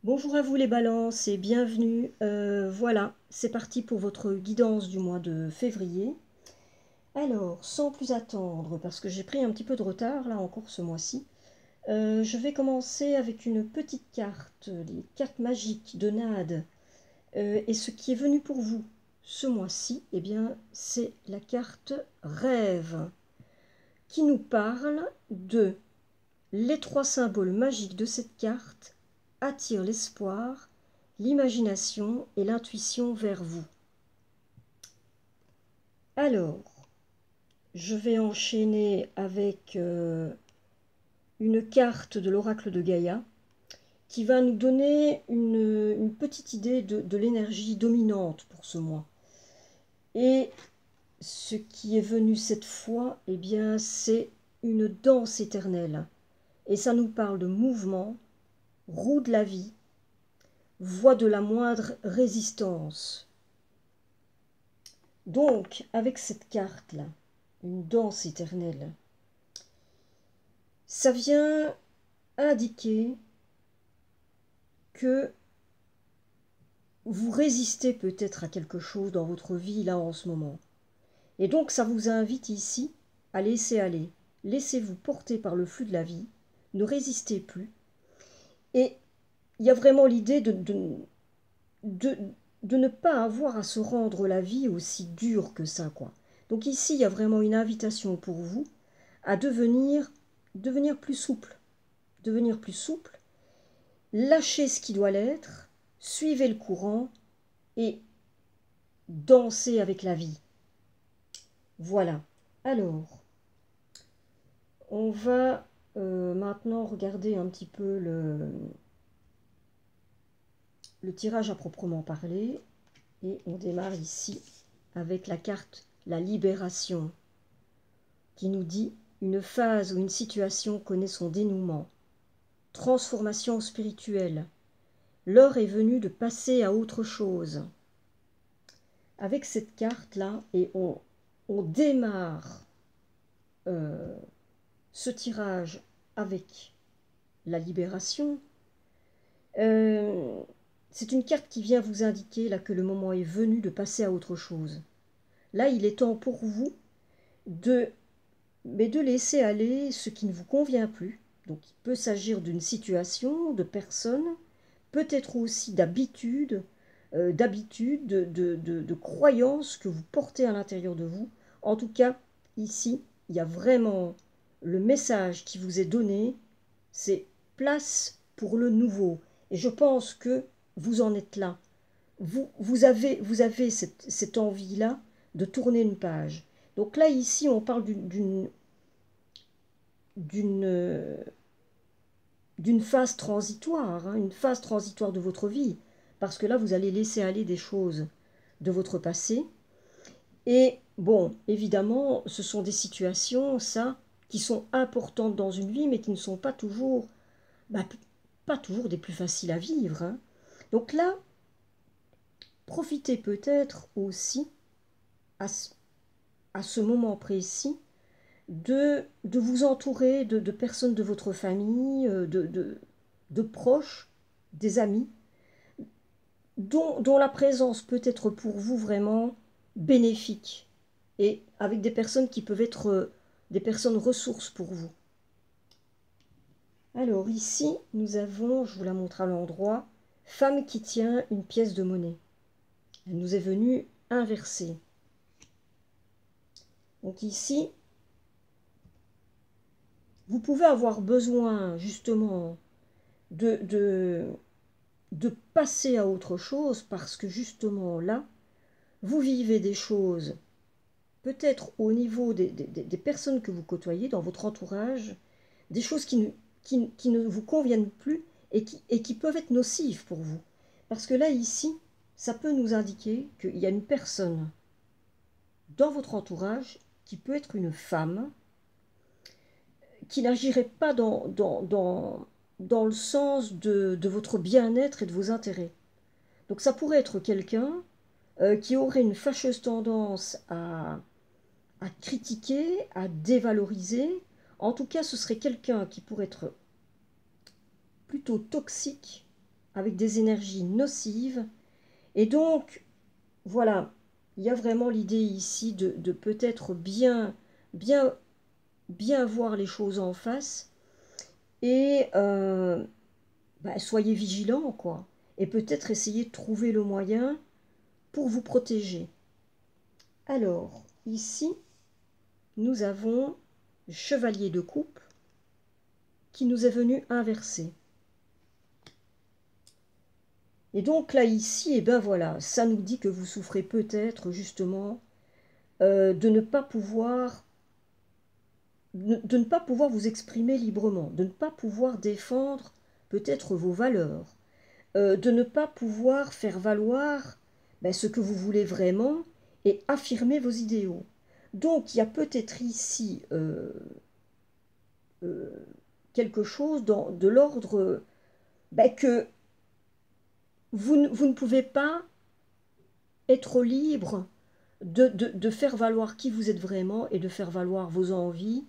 Bonjour à vous les balances et bienvenue. Voilà, c'est parti pour votre guidance du mois de février. Alors, sans plus attendre, parce que j'ai pris un petit peu de retard là encore ce mois-ci, je vais commencer avec une petite carte, les cartes magiques de Nade. Et ce qui est venu pour vous ce mois-ci, eh bien, c'est la carte Rêve, qui nous parle de les trois symboles magiques de cette carte attirent l'espoir, l'imagination et l'intuition vers vous. Alors, je vais enchaîner avec une carte de l'oracle de Gaïa qui va nous donner une petite idée de l'énergie dominante pour ce mois. Et ce qui est venu cette fois, eh bien, c'est une danse éternelle. Et ça nous parle de mouvement, roue de la vie, voie de la moindre résistance. Donc, avec cette carte-là, une danse éternelle, ça vient indiquer que vous résistez peut-être à quelque chose dans votre vie là en ce moment. Et donc, ça vous invite ici à laisser aller. Laissez-vous porter par le flux de la vie, ne résistez plus. Et il y a vraiment l'idée de, de ne pas avoir à se rendre la vie aussi dure que ça, quoi. Donc ici, il y a vraiment une invitation pour vous à devenir plus souple. Devenir plus souple, lâchez ce qui doit l'être, suivez le courant et dansez avec la vie. Voilà. Alors, on va maintenant regarder un petit peu le tirage à proprement parler. Et on démarre ici avec la carte La Libération, qui nous dit une phase ou une situation connaît son dénouement. Transformation spirituelle. L'heure est venue de passer à autre chose. Avec cette carte-là, et on démarre ce tirage avec la libération. C'est une carte qui vient vous indiquer là que le moment est venu de passer à autre chose. Là, il est temps pour vous de laisser aller ce qui ne vous convient plus. Donc, il peut s'agir d'une situation, de personnes, peut-être aussi d'habitudes, de croyances que vous portez à l'intérieur de vous. En tout cas, ici, il y a vraiment le message qui vous est donné, c'est place pour le nouveau. Et je pense que vous en êtes là. Vous avez cette envie-là de tourner une page. Donc là, ici, on parle d'une d'une phase transitoire, hein, une phase transitoire de votre vie, parce que là, vous allez laisser aller des choses de votre passé. Et bon, évidemment, ce sont des situations, ça, qui sont importantes dans une vie, mais qui ne sont pas toujours, bah, pas toujours des plus faciles à vivre, hein. Donc là, profitez peut-être aussi à ce moment précis de vous entourer de personnes de votre famille, de proches, des amis, dont la présence peut être pour vous vraiment bénéfique, et avec des personnes qui peuvent être des personnes ressources pour vous. Alors ici, nous avons, je vous la montre à l'endroit, femme qui tient une pièce de monnaie. Elle nous est venue inversée. Donc ici, vous pouvez avoir besoin justement de passer à autre chose parce que justement là, vous vivez des choses, peut-être au niveau des personnes que vous côtoyez dans votre entourage, des choses qui ne vous conviennent plus et qui peuvent être nocives pour vous. Parce que là, ici, ça peut nous indiquer qu'il y a une personne dans votre entourage qui peut être une femme qui n'agirait pas dans le sens de votre bien-être et de vos intérêts. Donc ça pourrait être quelqu'un qui aurait une fâcheuse tendance à critiquer, à dévaloriser. En tout cas, ce serait quelqu'un qui pourrait être plutôt toxique avec des énergies nocives. Et donc, voilà, il y a vraiment l'idée ici de peut-être bien voir les choses en face et soyez vigilants, quoi. Et peut-être essayer de trouver le moyen pour vous protéger. Alors, ici, nous avons le chevalier de coupe qui nous est venu inverser. Et donc là, ici, et ben voilà, ça nous dit que vous souffrez peut-être justement de ne pas pouvoir vous exprimer librement, de ne pas pouvoir défendre peut-être vos valeurs, de ne pas pouvoir faire valoir ce que vous voulez vraiment et affirmer vos idéaux. Donc il y a peut-être ici quelque chose de l'ordre que vous ne pouvez pas être libre de faire valoir qui vous êtes vraiment et de faire valoir vos envies,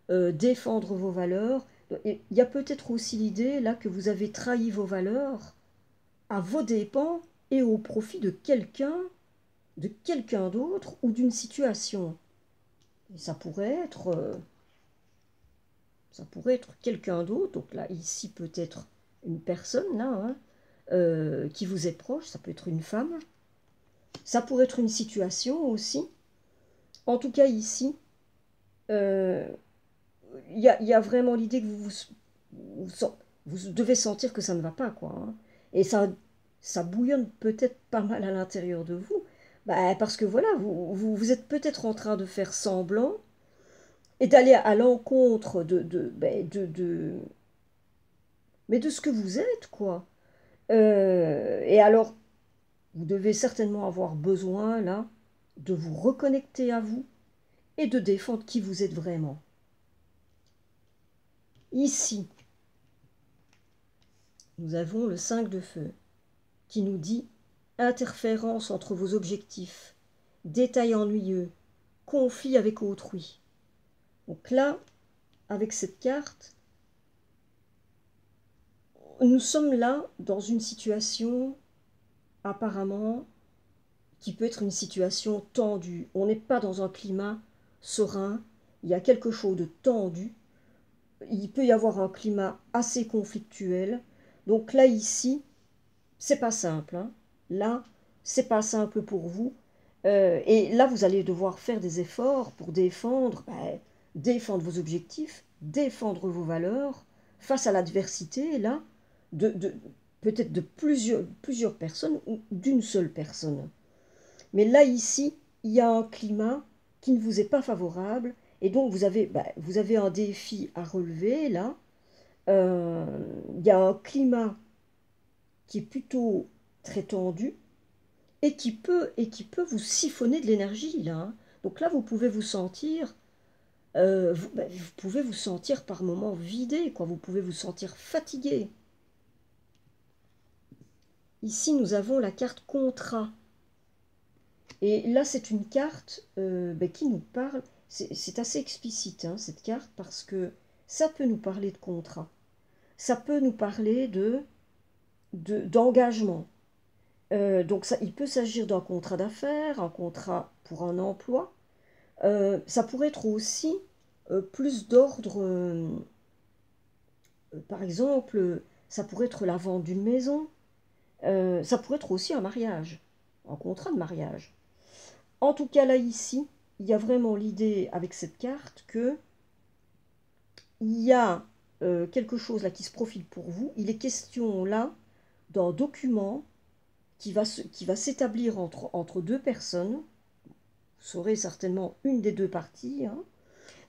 défendre vos valeurs. Et il y a peut-être aussi l'idée là que vous avez trahi vos valeurs à vos dépens et au profit de quelqu'un d'autre ou d'une situation. Et ça pourrait être quelqu'un d'autre. Donc là, ici peut-être une personne là, hein, qui vous est proche. Ça peut être une femme. Ça pourrait être une situation aussi. En tout cas ici, il y a vraiment l'idée que vous devez sentir que ça ne va pas, quoi. Hein. Et ça bouillonne peut-être pas mal à l'intérieur de vous. Parce que voilà, vous êtes peut-être en train de faire semblant et d'aller à l'encontre de ce que vous êtes, quoi. Et alors, vous devez certainement avoir besoin, là, de vous reconnecter à vous et de défendre qui vous êtes vraiment. Ici, nous avons le 5 de feu qui nous dit interférence entre vos objectifs, détails ennuyeux, conflit avec autrui. Donc là, avec cette carte, nous sommes là dans une situation apparemment qui peut être une situation tendue. On n'est pas dans un climat serein, il y a quelque chose de tendu, il peut y avoir un climat assez conflictuel. Donc là, ici, c'est pas simple. Hein. Là, c'est pas simple pour vous. Et là, vous allez devoir faire des efforts pour défendre vos objectifs, défendre vos valeurs face à l'adversité, là, peut-être de plusieurs personnes ou d'une seule personne. Mais là, ici, il y a un climat qui ne vous est pas favorable et donc vous avez un défi à relever, là. Il y a un climat qui est plutôt très tendu et qui peut vous siphonner de l'énergie, là. Hein. Donc là, vous pouvez vous sentir, vous pouvez vous sentir par moments vidé, quoi. Vous pouvez vous sentir fatigué. Ici, nous avons la carte contrat. Et là, c'est une carte qui nous parle. C'est assez explicite, hein, cette carte, parce que ça peut nous parler de contrat. Ça peut nous parler d'engagement. Donc ça, il peut s'agir d'un contrat d'affaires, un contrat pour un emploi. Ça pourrait être aussi plus d'ordre, par exemple, ça pourrait être la vente d'une maison. Ça pourrait être aussi un mariage, un contrat de mariage. En tout cas, là, ici, il y a vraiment l'idée avec cette carte que il y a quelque chose là qui se profile pour vous. Il est question là d'un document qui va s'établir entre deux personnes. Vous serez certainement une des deux parties. Hein.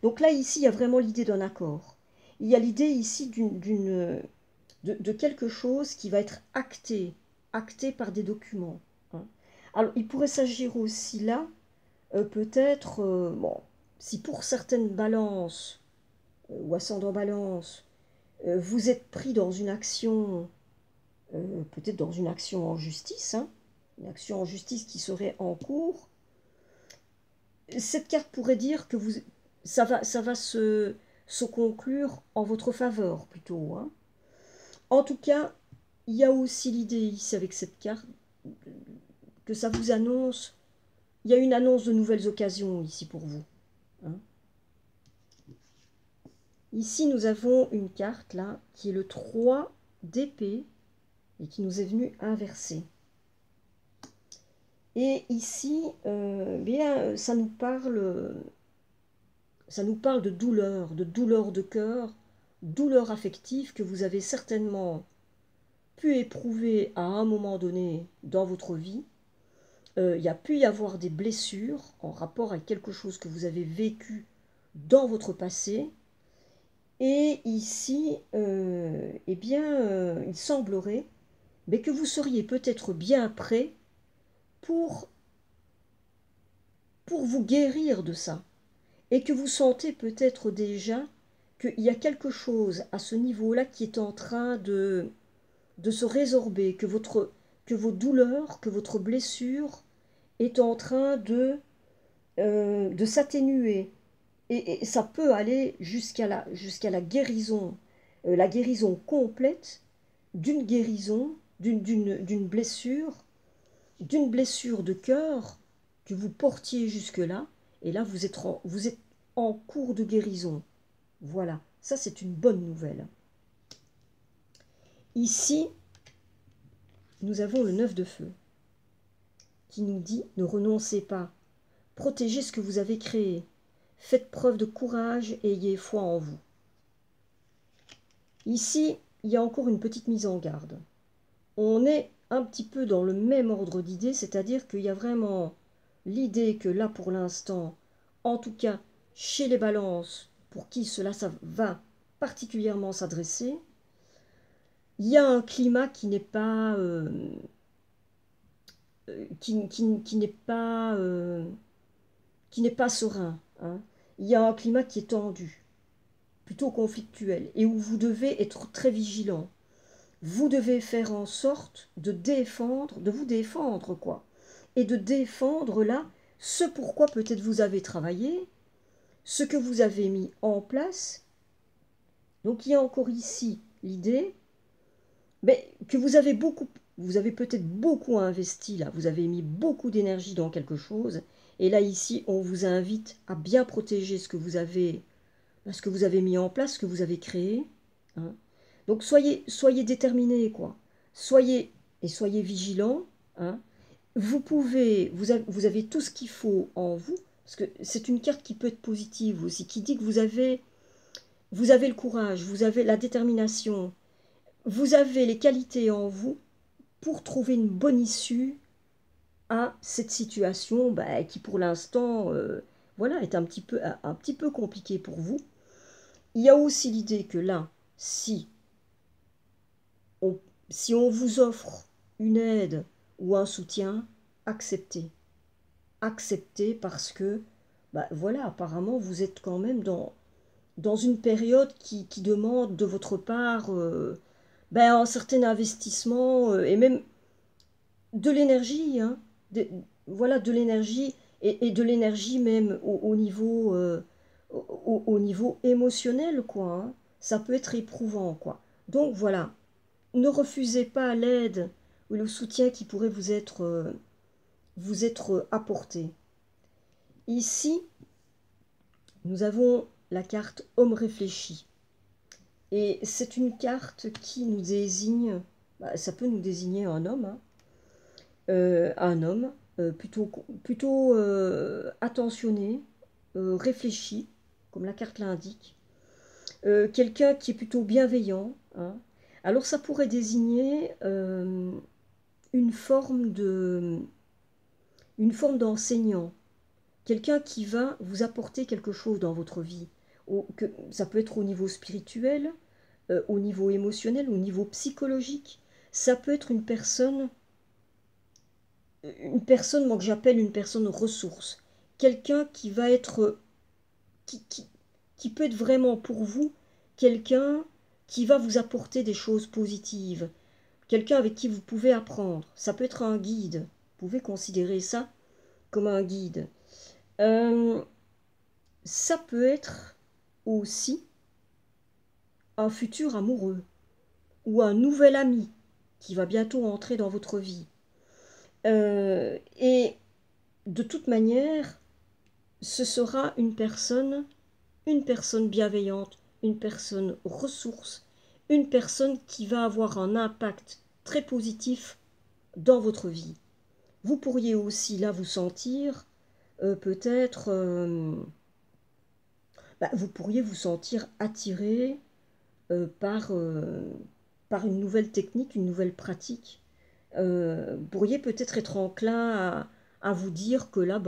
Donc là, ici, il y a vraiment l'idée d'un accord. Il y a l'idée ici de quelque chose qui va être acté par des documents. Hein. Alors, il pourrait s'agir aussi là, peut-être, si pour certaines balances ou ascendant balance, vous êtes pris dans une action, peut-être dans une action en justice, hein, une action en justice qui serait en cours, cette carte pourrait dire que ça va se conclure en votre faveur plutôt. Hein. En tout cas, il y a aussi l'idée ici avec cette carte que ça vous annonce, il y a une annonce de nouvelles occasions ici pour vous. Hein. Ici, nous avons une carte là qui est le 3 d'épée et qui nous est venu inversé. Et ici, bien, ça nous parle de douleur de cœur, douleur affective que vous avez certainement pu éprouver à un moment donné dans votre vie. Il y a pu y avoir des blessures en rapport avec quelque chose que vous avez vécu dans votre passé. Et ici, eh bien, il semblerait mais que vous seriez peut-être bien prêt pour, pour vous guérir de ça. Et que vous sentez peut-être déjà qu'il y a quelque chose à ce niveau-là qui est en train de se résorber, que vos douleurs, que votre blessure est en train de s'atténuer. Et ça peut aller jusqu'à la guérison complète d'une guérison, d'une blessure de cœur que vous portiez jusque-là. Et là, vous êtes en cours de guérison. Voilà, ça c'est une bonne nouvelle. Ici, nous avons le 9 de feu qui nous dit « Ne renoncez pas, protégez ce que vous avez créé, faites preuve de courage et ayez foi en vous. » Ici, il y a encore une petite mise en garde. On est un petit peu dans le même ordre d'idées, c'est-à-dire qu'il y a vraiment l'idée que là, pour l'instant, en tout cas, chez les balances, pour qui cela ça va particulièrement s'adresser, il y a un climat qui n'est pas qui n'est pas serein. Hein. Il y a un climat qui est tendu, plutôt conflictuel, et où vous devez être très vigilant. Vous devez faire en sorte de vous défendre, quoi. Et de défendre là ce pourquoi peut-être vous avez travaillé, ce que vous avez mis en place. Donc il y a encore ici l'idée que vous avez peut-être beaucoup investi là, vous avez mis beaucoup d'énergie dans quelque chose, et là ici on vous invite à bien protéger ce que vous avez mis en place, ce que vous avez créé. Hein. Donc soyez déterminés, quoi. Soyez vigilants. Hein. Vous avez tout ce qu'il faut en vous, parce que c'est une carte qui peut être positive aussi, qui dit que vous avez le courage, vous avez la détermination, vous avez les qualités en vous pour trouver une bonne issue à cette situation qui pour l'instant voilà, est un petit peu compliquée pour vous. Il y a aussi l'idée que là, si on vous offre une aide ou un soutien, acceptez. Acceptez parce que, voilà, apparemment, vous êtes quand même dans une période qui demande de votre part un certain investissement et même de l'énergie, hein, voilà, de l'énergie et de l'énergie même au niveau, au niveau émotionnel, quoi. Hein. Ça peut être éprouvant, quoi. Donc voilà, ne refusez pas l'aide ou le soutien qui pourrait vous être apporté. Ici, nous avons la carte Homme réfléchi. Et c'est une carte qui nous désigne, ça peut nous désigner un homme, hein, plutôt attentionné, réfléchi, comme la carte l'indique, quelqu'un qui est plutôt bienveillant. Hein. Alors ça pourrait désigner une forme d'enseignant, quelqu'un qui va vous apporter quelque chose dans votre vie. Ça peut être au niveau spirituel, au niveau émotionnel, au niveau psychologique. Ça peut être une personne, moi que j'appelle une personne ressource. Quelqu'un qui va être, qui peut être vraiment pour vous, quelqu'un qui va vous apporter des choses positives. Quelqu'un avec qui vous pouvez apprendre. Ça peut être un guide. Vous pouvez considérer ça comme un guide. Ça peut être aussi un futur amoureux ou un nouvel ami qui va bientôt entrer dans votre vie. Et de toute manière, ce sera une personne bienveillante, une personne ressource, une personne qui va avoir un impact très positif dans votre vie. Vous pourriez aussi là vous sentir peut-être, vous pourriez vous sentir attiré par une nouvelle technique, une nouvelle pratique. Vous pourriez peut-être être enclin à vous dire que là,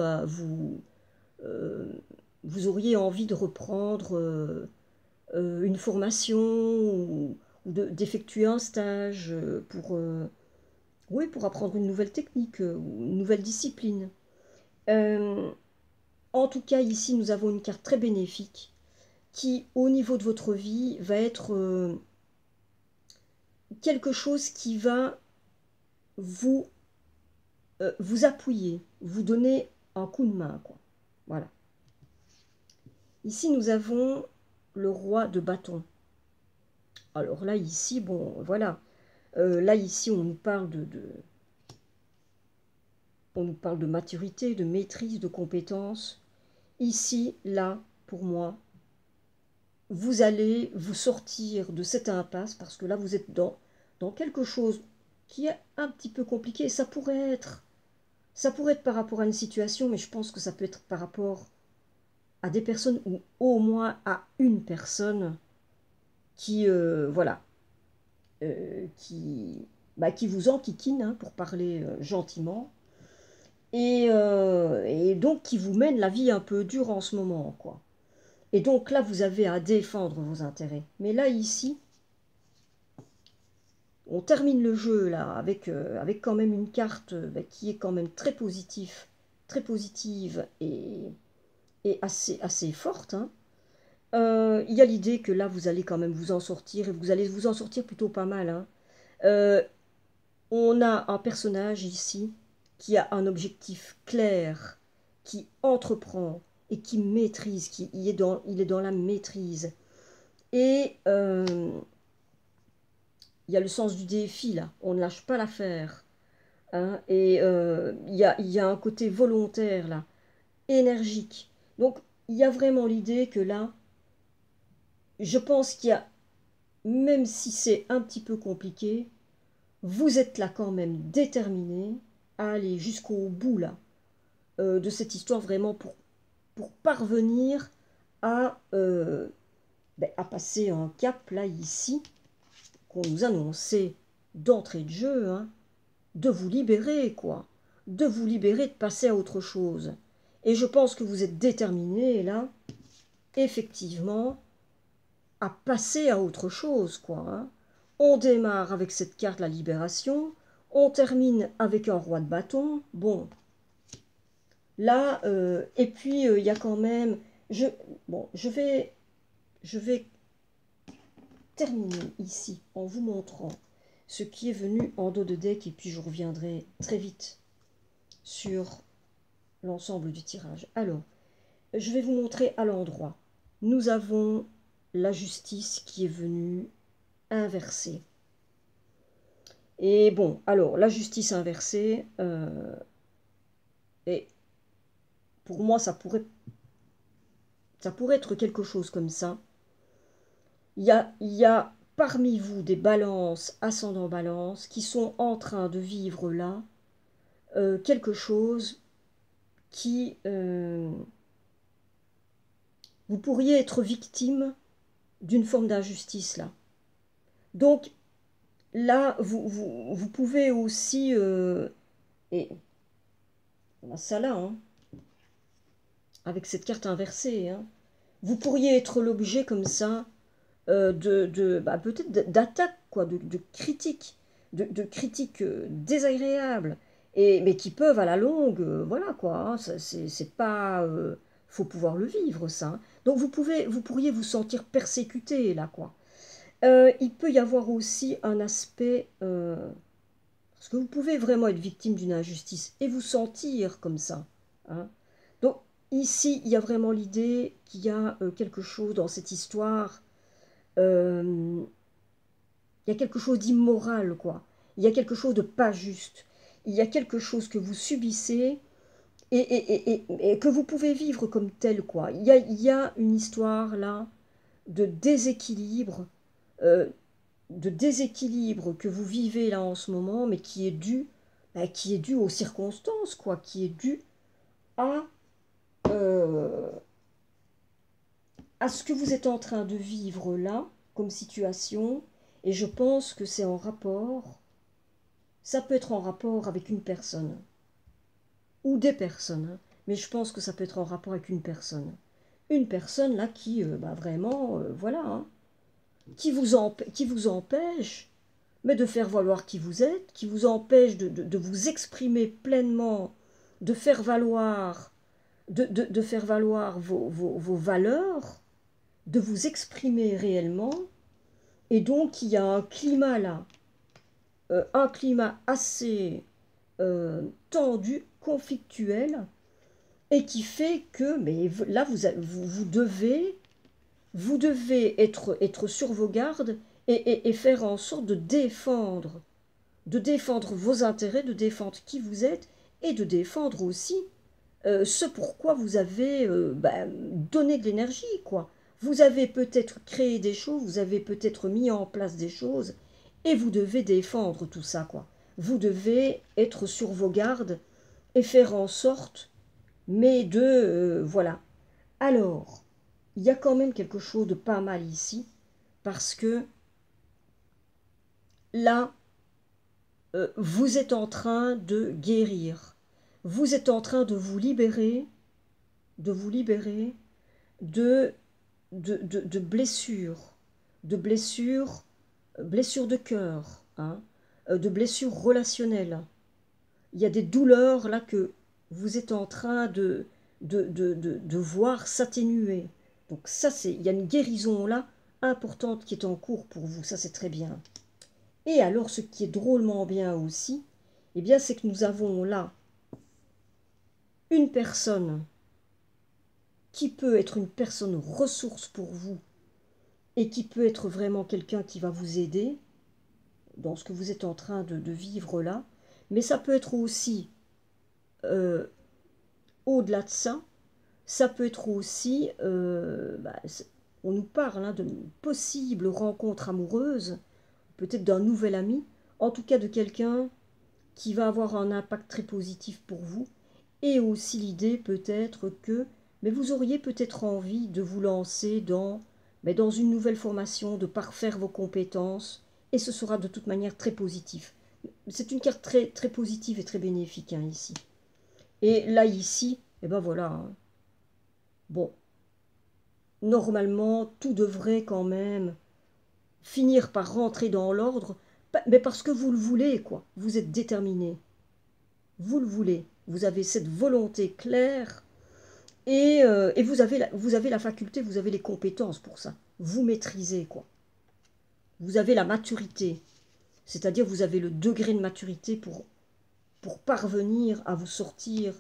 euh, vous auriez envie de reprendre une formation ou d'effectuer un stage oui, pour apprendre une nouvelle technique ou une nouvelle discipline. Euh, En tout cas, ici, nous avons une carte très bénéfique qui, au niveau de votre vie, va être quelque chose qui va vous, vous appuyer, vous donner un coup de main, quoi. Voilà. Ici, nous avons le roi de bâton. Alors là, ici, bon, voilà. Là, ici, on nous parle on nous parle de maturité, de maîtrise, de compétence. Ici, là, pour moi, vous allez vous sortir de cette impasse parce que là, vous êtes dans quelque chose qui est un petit peu compliqué. Ça pourrait être par rapport à une situation, mais je pense que ça peut être par rapport à des personnes ou au moins à une personne qui, voilà, qui vous enquiquine, hein, pour parler gentiment, et donc qui vous mène la vie un peu dure en ce moment, quoi. Et donc là, vous avez à défendre vos intérêts. Mais là, ici, on termine le jeu là avec quand même une carte qui est quand même très positive et assez forte, hein. Il y a l'idée que là, vous allez quand même vous en sortir, et vous allez vous en sortir plutôt pas mal, hein. Euh, on a un personnage ici qui a un objectif clair, qui entreprend et qui maîtrise, il est dans la maîtrise. Et il y a le sens du défi là, on ne lâche pas l'affaire, hein, et il y a un côté volontaire là, énergique. Donc il y a vraiment l'idée que là, je pense qu'il y a, même si c'est un petit peu compliqué, vous êtes là quand même déterminé à aller jusqu'au bout là, de cette histoire vraiment pour parvenir à, à passer un cap là ici, qu'on nous annonçait d'entrée de jeu, hein, de vous libérer, quoi. De vous libérer, de passer à autre chose. Et je pense que vous êtes déterminé, là, effectivement, à passer à autre chose, quoi, hein. On démarre avec cette carte, la libération. On termine avec un roi de bâton. Bon, là, et puis, il y a quand même... Bon, je vais terminer ici en vous montrant ce qui est venu en dos de deck, et puis je reviendrai très vite sur l'ensemble du tirage. Alors, je vais vous montrer à l'endroit. Nous avons la justice qui est venue inversée. Et bon, alors, la justice inversée, et pour moi, ça pourrait être quelque chose comme ça. Il y a parmi vous des balances, ascendant balance, qui sont en train de vivre là quelque chose qui... vous pourriez être victime d'une forme d'injustice là. Donc là, vous pouvez aussi... et on a ça là, hein, avec cette carte inversée, hein. Vous pourriez être l'objet comme ça peut-être d'attaques, quoi, de critiques, de critiques désagréables, mais qui peuvent à la longue, voilà quoi, hein, c'est pas, faut pouvoir le vivre ça, hein. Donc vous pourriez vous sentir persécuté là, quoi. Il peut y avoir aussi un aspect, parce que vous pouvez vraiment être victime d'une injustice et vous sentir comme ça, hein. Donc ici, il y a vraiment l'idée qu'il y a quelque chose dans cette histoire, il y a quelque chose d'immoral, quoi. Il y a quelque chose de pas juste. Il y a quelque chose que vous subissez et que vous pouvez vivre comme tel, quoi. Il y a une histoire là de déséquilibre, euh, que vous vivez là en ce moment, mais qui est due aux circonstances, quoi, qui est due à, euh, à ce que vous êtes en train de vivre là, comme situation, et je pense que c'est en rapport, ça peut être en rapport avec une personne, ou des personnes, hein, mais je pense que ça peut être en rapport avec une personne. Une personne là qui, vraiment, voilà, hein, qui vous empêche mais de faire valoir qui vous êtes, qui vous empêche de vous exprimer pleinement, de faire valoir, de faire valoir vos valeurs, de vous exprimer réellement. Et donc il y a un climat là, un climat assez tendu, conflictuel, et qui fait que, mais là vous devez être sur vos gardes et faire en sorte de défendre vos intérêts, de défendre qui vous êtes et de défendre aussi ce pourquoi vous avez donné de l'énergie, quoi. Vous avez peut-être créé des choses, vous avez peut-être mis en place des choses et vous devez défendre tout ça, quoi. Vous devez être sur vos gardes et faire en sorte, mais voilà. Alors, il y a quand même quelque chose de pas mal ici, parce que là, vous êtes en train de guérir. Vous êtes en train de vous libérer de, de blessures, blessures de cœur, hein, de blessures relationnelles. Il y a des douleurs là que vous êtes en train de voir s'atténuer. Donc ça, il y a une guérison là importante qui est en cours pour vous, ça c'est très bien. Et alors ce qui est drôlement bien aussi, eh bien c'est que nous avons là une personne qui peut être une personne ressource pour vous et qui peut être vraiment quelqu'un qui va vous aider dans ce que vous êtes en train de vivre là, mais ça peut être aussi, euh, au-delà de ça, ça peut être aussi, on nous parle hein, de possibles rencontres amoureuses, peut-être d'un nouvel ami, en tout cas de quelqu'un qui va avoir un impact très positif pour vous, et aussi l'idée peut-être que, mais vous auriez peut-être envie de vous lancer dans une nouvelle formation, de parfaire vos compétences, et ce sera de toute manière très positif. C'est une carte très, très positive et très bénéfique hein, ici. Et là, ici, et ben voilà. Hein. Bon, normalement, tout devrait quand même finir par rentrer dans l'ordre, mais parce que vous le voulez, quoi. Vous êtes déterminé. Vous le voulez. Vous avez cette volonté claire et vous avez la faculté, vous avez les compétences pour ça. Vous maîtrisez, quoi. Vous avez la maturité. C'est-à-dire vous avez le degré de maturité pour parvenir à vous sortir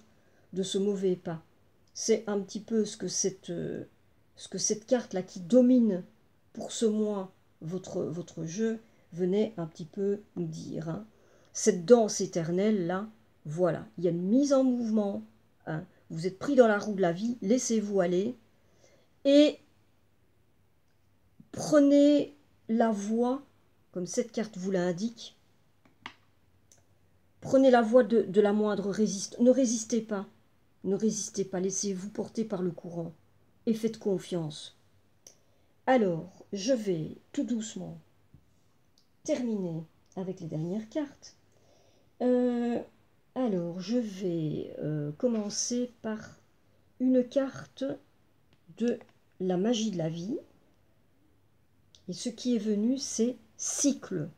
de ce mauvais pas. C'est un petit peu ce que cette carte-là qui domine pour ce mois votre jeu venait un petit peu nous dire. Hein. Cette danse éternelle-là, voilà, il y a une mise en mouvement. Hein. Vous êtes pris dans la roue de la vie, laissez-vous aller et prenez la voie, comme cette carte vous l'indique, prenez la voie de la moindre résistance. Ne résistez pas. Ne résistez pas, laissez-vous porter par le courant et faites confiance. Alors, je vais tout doucement terminer avec les dernières cartes. Alors, je vais commencer par une carte de la magie de la vie. Et ce qui est venu, c'est cycle.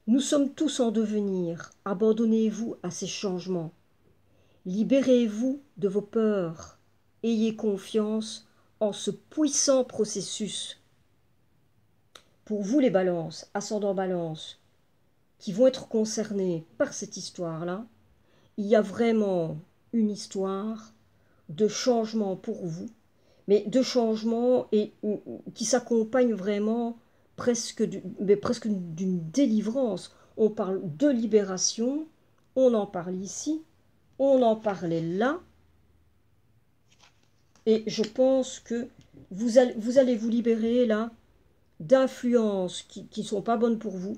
Nous sommes tous en devenir. Abandonnez-vous à ces changements. Libérez-vous de vos peurs. Ayez confiance en ce puissant processus. Pour vous les balances, ascendant balance, qui vont être concernés par cette histoire-là, il y a vraiment une histoire de changement pour vous, mais de changement qui s'accompagne vraiment mais presque d'une délivrance. On parle de libération, on en parle ici, on en parlait là, et je pense que vous allez vous libérer là d'influences qui ne sont pas bonnes pour vous.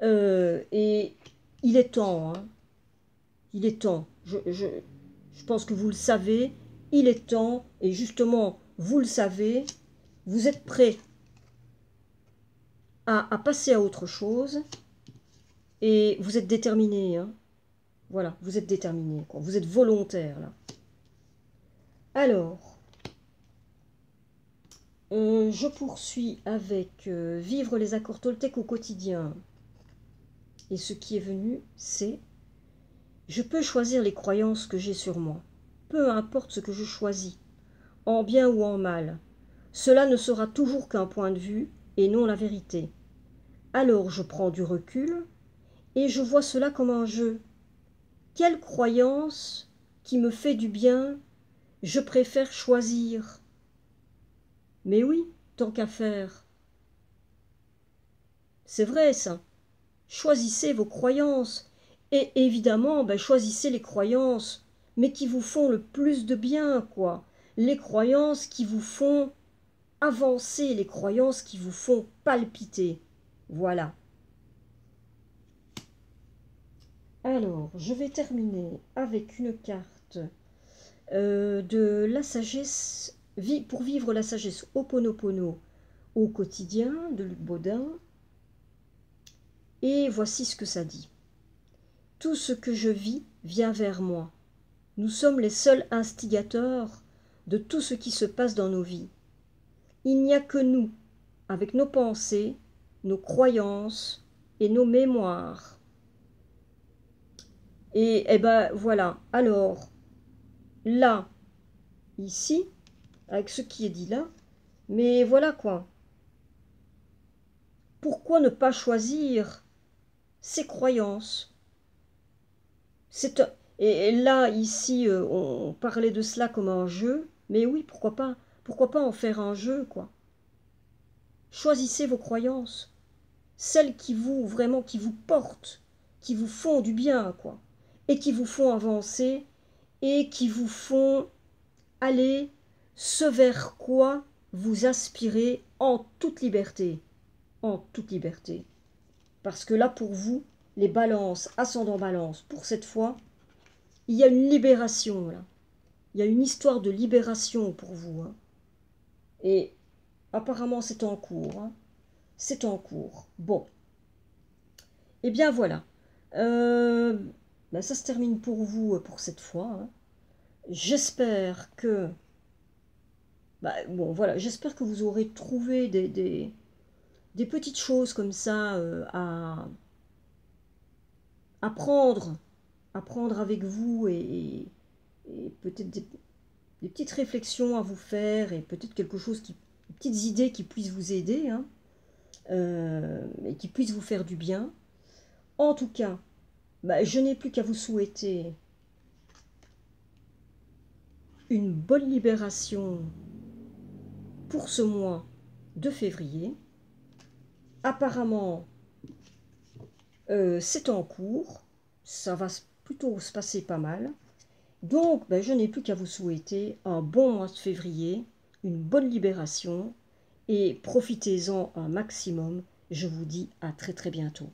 Et il est temps, hein. Il est temps. Je pense que vous le savez, il est temps, et justement, vous le savez, vous êtes prêt à passer à autre chose, et vous êtes déterminé, hein. Voilà, vous êtes déterminé, quoi. Vous êtes volontaire, là. Alors, je poursuis avec vivre les accords toltèques au quotidien. Et ce qui est venu, c'est: je peux choisir les croyances que j'ai sur moi. Peu importe ce que je choisis, en bien ou en mal. Cela ne sera toujours qu'un point de vue et non la vérité. Alors je prends du recul et je vois cela comme un jeu. Quelle croyance qui me fait du bien je préfère choisir? Mais oui, tant qu'à faire. C'est vrai ça. Choisissez vos croyances. Et évidemment, choisissez les croyances, mais qui vous font le plus de bien, quoi. Les croyances qui vous font avancer, les croyances qui vous font palpiter. Voilà. Alors, je vais terminer avec une carte de la sagesse, pour vivre la sagesse Ho'oponopono au quotidien, de Luc Baudin. Et voici ce que ça dit. Tout ce que je vis vient vers moi. Nous sommes les seuls instigateurs de tout ce qui se passe dans nos vies. Il n'y a que nous, avec nos pensées, nos croyances et nos mémoires. Et voilà. Alors, là, ici, avec ce qui est dit là, mais voilà quoi. Pourquoi ne pas choisir ses croyances? Et là, ici, on parlait de cela comme un jeu, mais oui, pourquoi pas? Pourquoi pas en faire un jeu, quoi? Choisissez vos croyances, celles qui vous, vraiment, qui vous portent, qui vous font du bien, quoi, et qui vous font avancer, et qui vous font aller ce vers quoi vous aspirez en toute liberté, Parce que là, pour vous, les balances, ascendant balance, pour cette fois, il y a une libération, là. Il y a une histoire de libération pour vous, hein. Et apparemment, c'est en cours, hein. C'est en cours. Bon. Eh bien, voilà. Ça se termine pour vous pour cette fois, hein. J'espère que... voilà, j'espère que vous aurez trouvé des petites choses comme ça à prendre avec vous, et peut-être des petites réflexions à vous faire, et peut-être des petites idées qui puissent vous aider, hein, et qui puissent vous faire du bien. En tout cas, je n'ai plus qu'à vous souhaiter une bonne libération pour ce mois de février. Apparemment, c'est en cours, ça va plutôt se passer pas mal. Donc, je n'ai plus qu'à vous souhaiter un bon mois de février, une bonne libération, et profitez-en un maximum. Je vous dis à très très bientôt.